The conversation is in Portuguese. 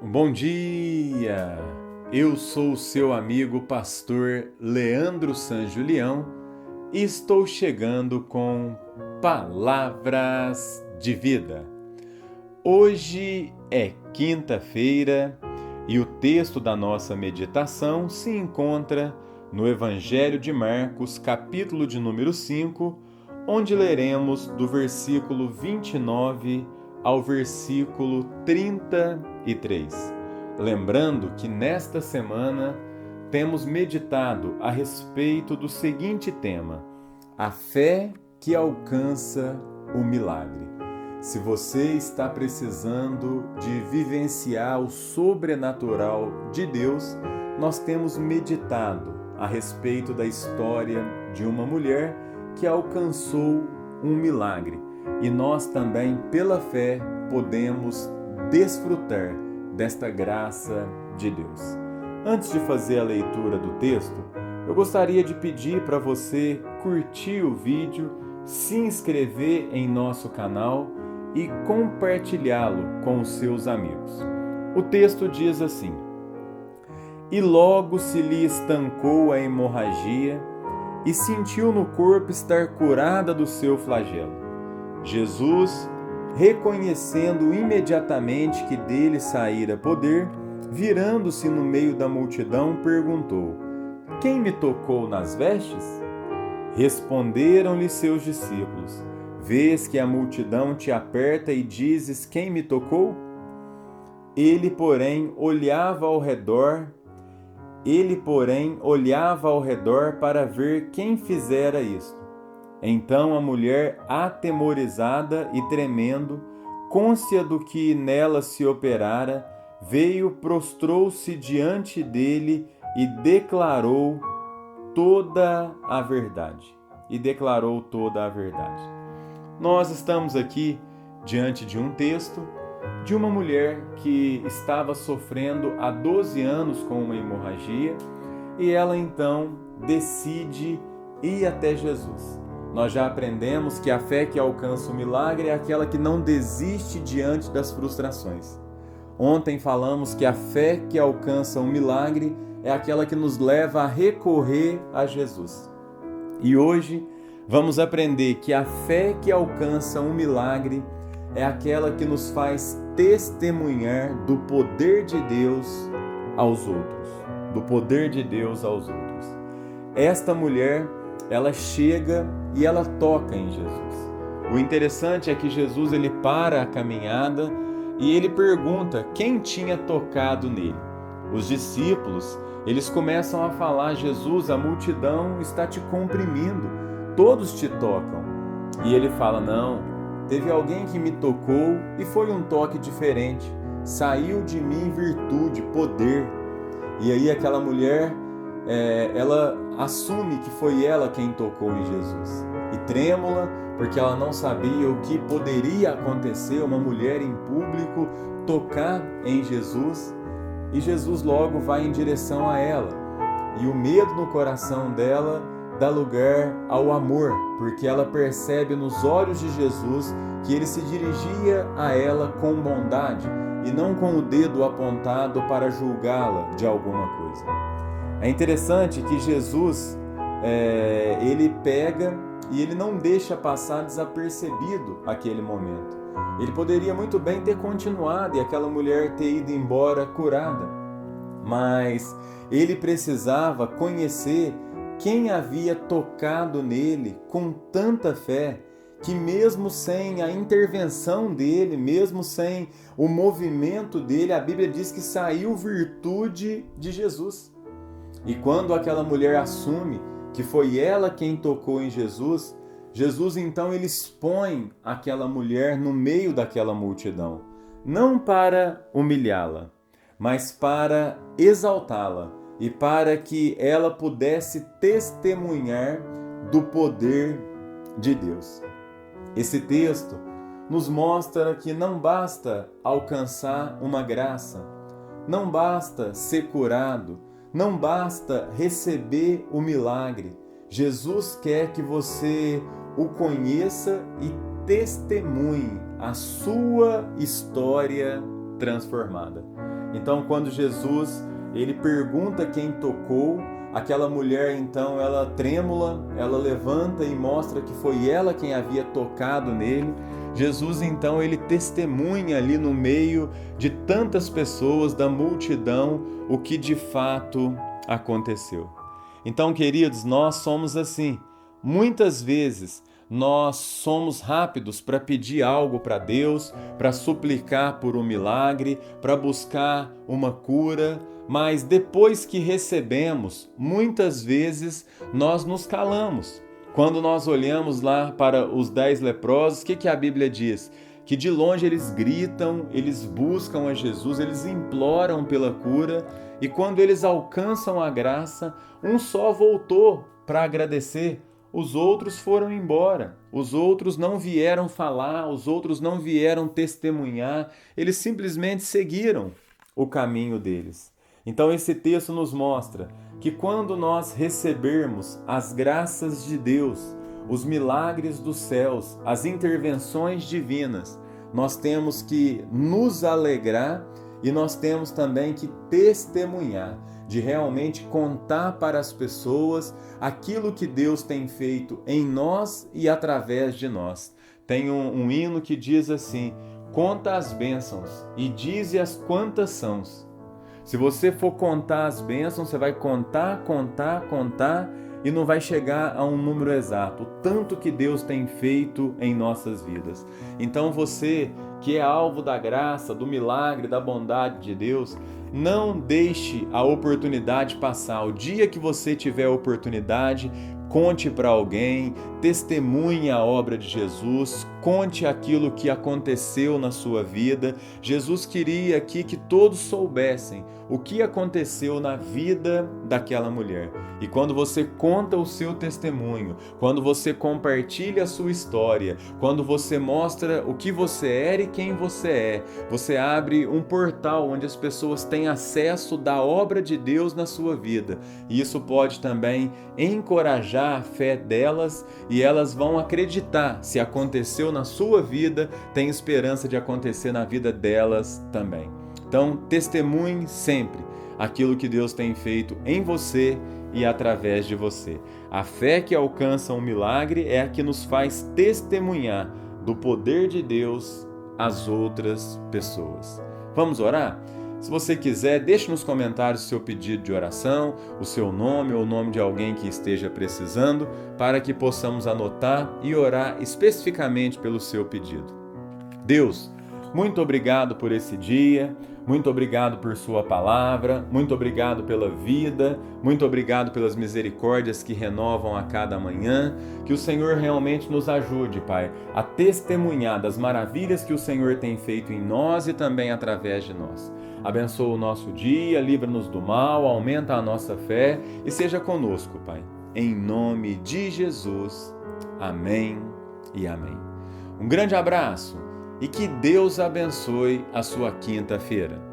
Bom dia! Eu sou o seu amigo pastor Leandro San Julião e estou chegando com Palavras de Vida. Hoje é quinta-feira e o texto da nossa meditação se encontra no Evangelho de Marcos, capítulo de número 5, onde leremos do versículo 29 ao versículo 33. Lembrando que nesta semana temos meditado a respeito do seguinte tema: a fé que alcança o milagre. Se você está precisando de vivenciar o sobrenatural de Deus, nós temos meditado a respeito da história de uma mulher que alcançou um milagre. E nós também, pela fé, podemos desfrutar desta graça de Deus. Antes de fazer a leitura do texto, eu gostaria de pedir para você curtir o vídeo, se inscrever em nosso canal e compartilhá-lo com os seus amigos. O texto diz assim: E logo se lhe estancou a hemorragia e sentiu no corpo estar curada do seu flagelo. Jesus, reconhecendo imediatamente que dele saíra poder, virando-se no meio da multidão, perguntou: Quem me tocou nas vestes? Responderam-lhe seus discípulos: Vês que a multidão te aperta e dizes: Quem me tocou? Ele, porém, olhava ao redor para ver quem fizera isto. Então a mulher, atemorizada e tremendo, cônscia do que nela se operara, veio, prostrou-se diante dele e declarou toda a verdade. Nós estamos aqui diante de um texto de uma mulher que estava sofrendo há 12 anos com uma hemorragia e ela então decide ir até Jesus. Nós já aprendemos que a fé que alcança o milagre é aquela que não desiste diante das frustrações. Ontem falamos que a fé que alcança o milagre é aquela que nos leva a recorrer a Jesus. E hoje vamos aprender que a fé que alcança o milagre é aquela que nos faz testemunhar do poder de Deus aos outros. Esta mulher, ela chega e ela toca em Jesus. O interessante é que Jesus ele para a caminhada e ele pergunta quem tinha tocado nele. Os discípulos, eles começam a falar: Jesus, a multidão está te comprimindo, todos te tocam. E ele fala: não, teve alguém que me tocou e foi um toque diferente. Saiu de mim virtude, poder. E aí aquela mulher, ela assume que foi ela quem tocou em Jesus. E trêmula, porque ela não sabia o que poderia acontecer, uma mulher em público tocar em Jesus. E Jesus logo vai em direção a ela. E o medo no coração dela dá lugar ao amor, porque ela percebe nos olhos de Jesus que ele se dirigia a ela com bondade e não com o dedo apontado para julgá-la de alguma coisa. É interessante que Jesus, ele pega e ele não deixa passar desapercebido aquele momento. Ele poderia muito bem ter continuado e aquela mulher ter ido embora curada, mas ele precisava conhecer quem havia tocado nele com tanta fé que mesmo sem a intervenção dele, mesmo sem o movimento dele, a Bíblia diz que saiu virtude de Jesus. E quando aquela mulher assume que foi ela quem tocou em Jesus, Jesus então ele expõe aquela mulher no meio daquela multidão, não para humilhá-la, mas para exaltá-la e para que ela pudesse testemunhar do poder de Deus. Esse texto nos mostra que não basta alcançar uma graça, não basta ser curado, não basta receber o milagre. Jesus quer que você o conheça e testemunhe a sua história transformada. Então, quando Jesus ele pergunta quem tocou, aquela mulher, então, ela trêmula, ela levanta e mostra que foi ela quem havia tocado nele. Jesus, então, ele testemunha ali no meio de tantas pessoas, da multidão, o que de fato aconteceu. Então, queridos, nós somos assim. Muitas vezes nós somos rápidos para pedir algo para Deus, para suplicar por um milagre, para buscar uma cura, mas depois que recebemos, muitas vezes nós nos calamos. Quando nós olhamos lá para os 10 leprosos, o que a Bíblia diz? Que de longe eles gritam, eles buscam a Jesus, eles imploram pela cura, e quando eles alcançam a graça, um só voltou para agradecer. Os outros foram embora, os outros não vieram falar, os outros não vieram testemunhar, eles simplesmente seguiram o caminho deles. Então esse texto nos mostra que quando nós recebermos as graças de Deus, os milagres dos céus, as intervenções divinas, nós temos que nos alegrar e nós temos também que testemunhar, de realmente contar para as pessoas aquilo que Deus tem feito em nós e através de nós. Tem um hino que diz assim: conta as bênçãos e dize-as quantas são. Se você for contar as bênçãos, você vai contar e não vai chegar a um número exato, o tanto que Deus tem feito em nossas vidas. Então você que é alvo da graça, do milagre, da bondade de Deus, não deixe a oportunidade passar. O dia que você tiver a oportunidade, conte para alguém, testemunhe a obra de Jesus, conte aquilo que aconteceu na sua vida. Jesus queria aqui que todos soubessem o que aconteceu na vida daquela mulher. E quando você conta o seu testemunho, quando você compartilha a sua história, quando você mostra o que você era e quem você abre um portal onde as pessoas têm acesso da obra de Deus na sua vida. E isso pode também encorajar a fé delas e elas vão acreditar. Se aconteceu na sua vida, tem esperança de acontecer na vida delas também. Então, testemunhe sempre aquilo que Deus tem feito em você e através de você. A fé que alcança um milagre é a que nos faz testemunhar do poder de Deus às outras pessoas. Vamos orar? Se você quiser, deixe nos comentários o seu pedido de oração, o seu nome ou o nome de alguém que esteja precisando, para que possamos anotar e orar especificamente pelo seu pedido. Deus, muito obrigado por esse dia, muito obrigado por sua palavra, muito obrigado pela vida, muito obrigado pelas misericórdias que renovam a cada manhã. Que o Senhor realmente nos ajude, Pai, a testemunhar das maravilhas que o Senhor tem feito em nós e também através de nós. Abençoa o nosso dia, livra-nos do mal, aumenta a nossa fé e seja conosco, Pai. Em nome de Jesus. Amém e amém. Um grande abraço e que Deus abençoe a sua quinta-feira.